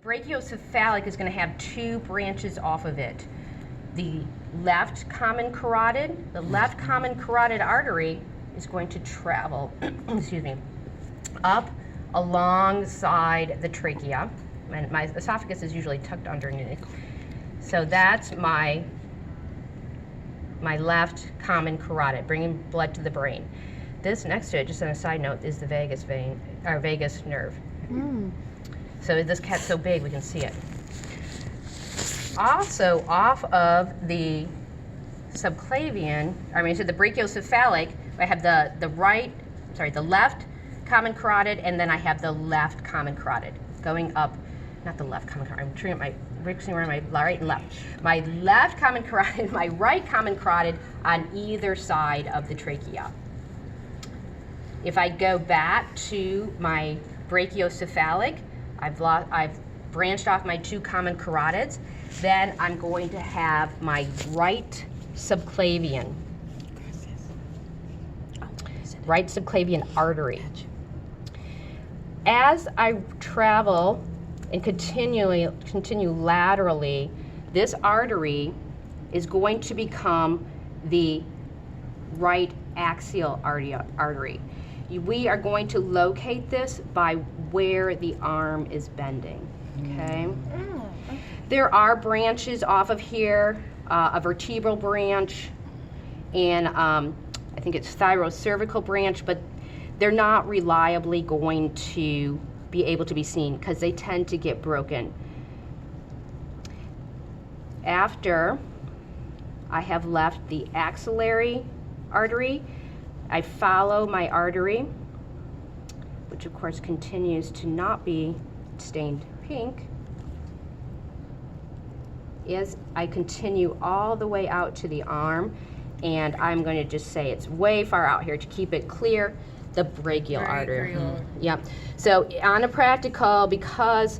Brachiocephalic is going to have two branches off of it. The left common carotid, the left common carotid artery is going to travel, excuse me, up alongside the trachea. And my esophagus is usually tucked underneath. So that's my left common carotid, bringing blood to the brain. This next to it, just on a side note, is the vagus vein, or vagus nerve. So this cat's so big we can see it. Also, off of the subclavian, so the brachiocephalic, I have the left common carotid, and then I have the left common carotid going up, not the left common carotid, I'm treating my mixing around my right and left. My left common carotid, my right common carotid on either side of the trachea. If I go back to my brachiocephalic, I've branched off my two common carotids. Then I'm going to have my right subclavian artery. As I travel and continue laterally, this artery is going to become the right axial artery. We are going to locate this by where the arm is bending, okay? There are branches off of here, a vertebral branch, and I think it's thyrocervical branch, but they're not reliably going to be able to be seen because they tend to get broken. After I have left the axillary artery, I follow my artery, which of course continues to not be stained pink, as I continue all the way out to the arm, and I'm going to just say it's way far out here to keep it clear, the brachial artery. Yeah. So on a practical, because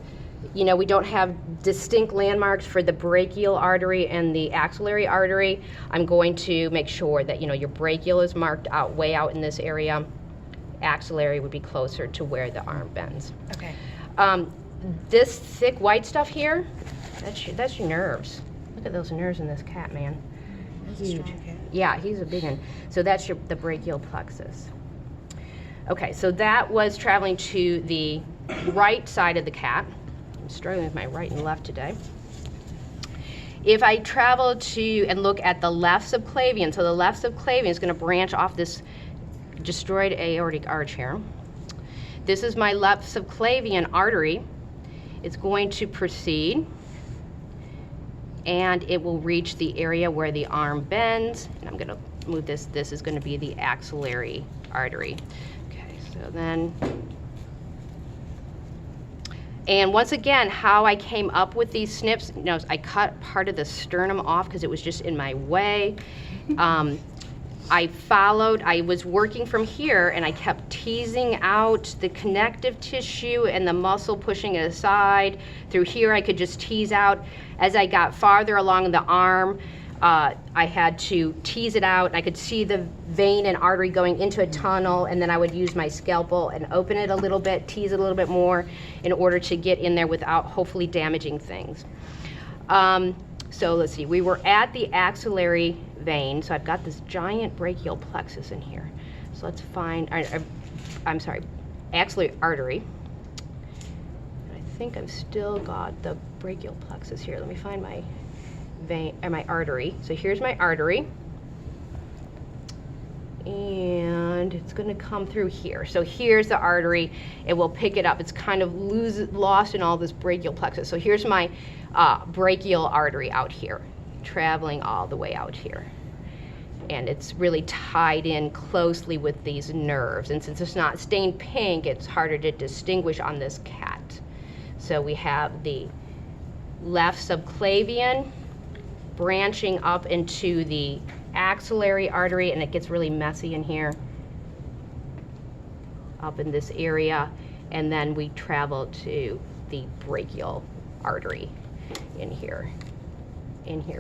we don't have distinct landmarks for the brachial artery and the axillary artery, I'm going to make sure that your brachial is marked out way out in this area. Axillary would be closer to where the arm bends. Okay. This thick white stuff here, that's your nerves. Look at those nerves in this cat, man. Huge. Yeah, he's a big one. So that's the brachial plexus. Okay, so that was traveling to the right side of the cat. I'm struggling with my right and left today. If I travel to and look at the left subclavian, so the left subclavian is going to branch off this destroyed aortic arch here. This is my left subclavian artery. It's going to proceed, and it will reach the area where the arm bends. And I'm going to move this. This is going to be the axillary artery. Okay, so then, and once again, how I came up with these snips, I cut part of the sternum off because it was just in my way. I was working from here, and I kept teasing out the connective tissue and the muscle, pushing it aside. Through here, I could just tease out. As I got farther along the arm, I had to tease it out. I could see the vein and artery going into a tunnel, and then I would use my scalpel and open it a little bit, tease it a little bit more in order to get in there without hopefully damaging things. So let's see, we were at the axillary vein, so I've got this giant brachial plexus in here. So let's find, axillary artery. I think I've still got the brachial plexus here. Let me find my vein, or my artery. So here's my artery. And it's going to come through here. So here's the artery. It will pick it up. It's kind of lost in all this brachial plexus. So here's my brachial artery out here, traveling all the way out here. And it's really tied in closely with these nerves. And since it's not stained pink, it's harder to distinguish on this cat. So we have the left subclavian branching up into the axillary artery, and it gets really messy in here, up in this area, and then we travel to the brachial artery in here,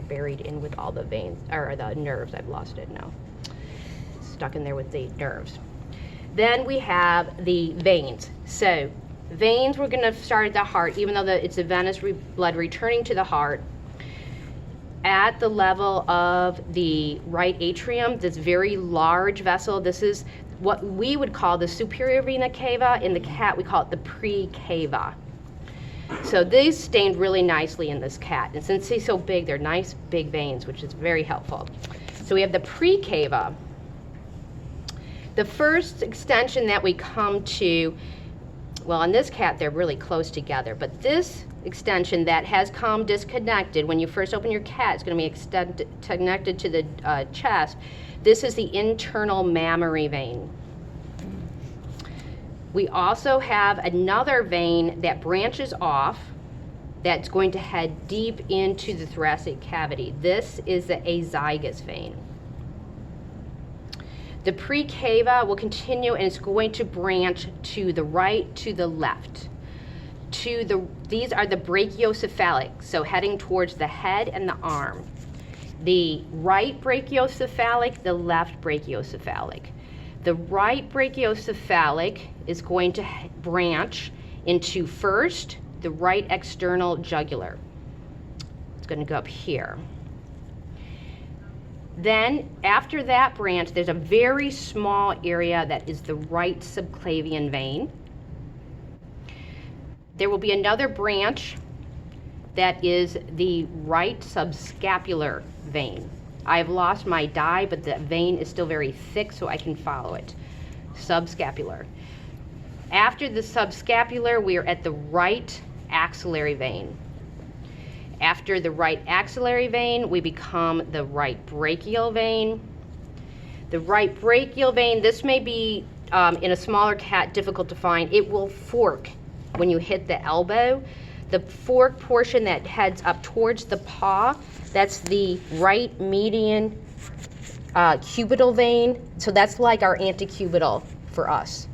buried in with all the veins, or the nerves. I've lost it now. Stuck in there with the nerves. Then we have the veins. So Veins, we're going to start at the heart, even though it's the venous blood returning to the heart. At the level of the right atrium, this very large vessel, this is what we would call the superior vena cava. In the cat, we call it the pre-cava. So these stained really nicely in this cat. And since he's so big, they're nice big veins, which is very helpful. So we have the pre-cava. The first extension that we come to, well, in this cat, they're really close together, but this extension that has come disconnected, when you first open your cat, it's going to be connected to the chest. This is the internal mammary vein. We also have another vein that branches off that's going to head deep into the thoracic cavity. This is the azygous vein. The precava will continue, and it's going to branch to the right, to the left. These are the brachiocephalic, so heading towards the head and the arm. The right brachiocephalic, the left brachiocephalic. The right brachiocephalic is going to branch into first the right external jugular. It's going to go up here. Then, after that branch, there's a very small area that is the right subclavian vein. There will be another branch that is the right subscapular vein. I've lost my dye, but the vein is still very thick, so I can follow it. Subscapular. After the subscapular, we are at the right axillary vein. After the right axillary vein, we become the right brachial vein. The right brachial vein, this may be, in a smaller cat, difficult to find. It will fork when you hit the elbow. The fork portion that heads up towards the paw, that's the right median cubital vein. So that's like our antecubital for us.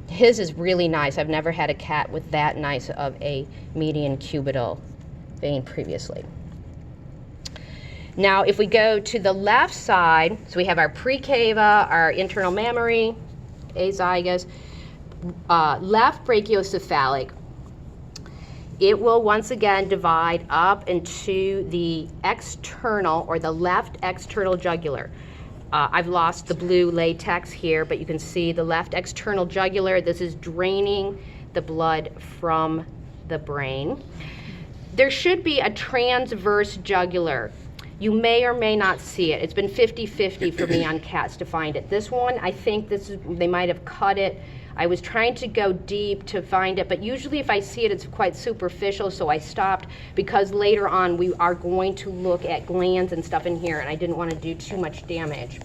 His is really nice. I've never had a cat with that nice of a median cubital vein previously. Now, if we go to the left side, so we have our precava, our internal mammary, azygous, left brachiocephalic. It will once again divide up into the external, or the left external jugular. I've lost the blue latex here, but you can see the left external jugular. This is draining the blood from the brain. There should be a transverse jugular. You may or may not see it. It's been 50-50 for me on cats to find it. This one, I think they might have cut it. I was trying to go deep to find it, but usually if I see it, it's quite superficial, so I stopped, because later on we are going to look at glands and stuff in here, and I didn't want to do too much damage.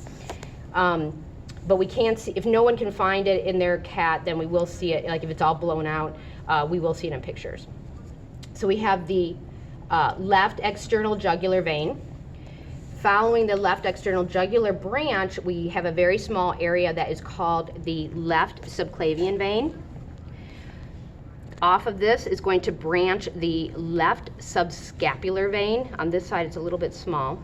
But we can see, if no one can find it in their cat, then we will see it, like if it's all blown out, we will see it in pictures. So we have the left external jugular vein. Following the left external jugular branch, we have a very small area that is called the left subclavian vein. Off of this is going to branch the left subscapular vein. On this side, it's a little bit small.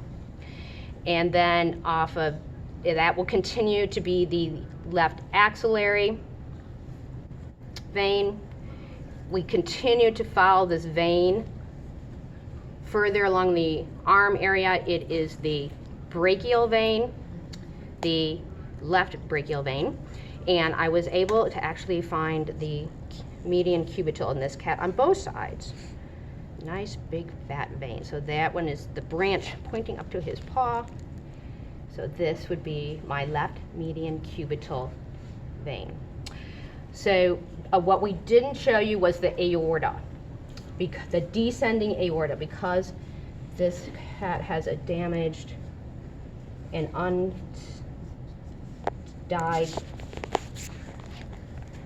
And then off of that will continue to be the left axillary vein. We continue to follow this vein further along the arm area. It is the brachial vein, the left brachial vein, and I was able to actually find the median cubital in this cat on both sides. Nice big fat vein. So that one is the branch pointing up to his paw. So this would be my left median cubital vein. So what we didn't show you was the aorta, the descending aorta, because this cat has a damaged and undyed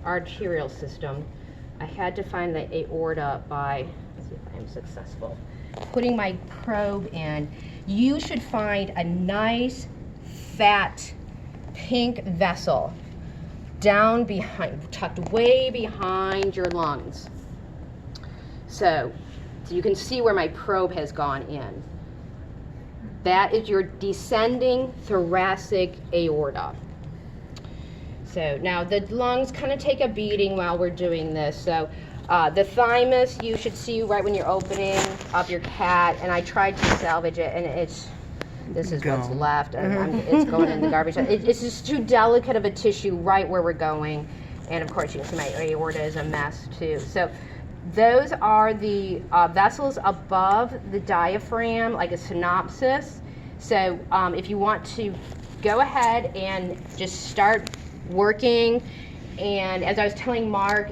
arterial system. I had to find the aorta by, let's see if I'm successful, putting my probe in. You should find a nice, fat, pink vessel down behind, tucked way behind your lungs. So you can see where my probe has gone in. That is your descending thoracic aorta. So now the lungs kind of take a beating while we're doing this. So the thymus you should see right when you're opening up your cat, and I tried to salvage it, and this is what's left, and it's going in the garbage. It's just too delicate of a tissue right where we're going, and of course you can see my aorta is a mess too. So those are the vessels above the diaphragm, like a synopsis. So if you want to go ahead and just start working, and as I was telling Mark,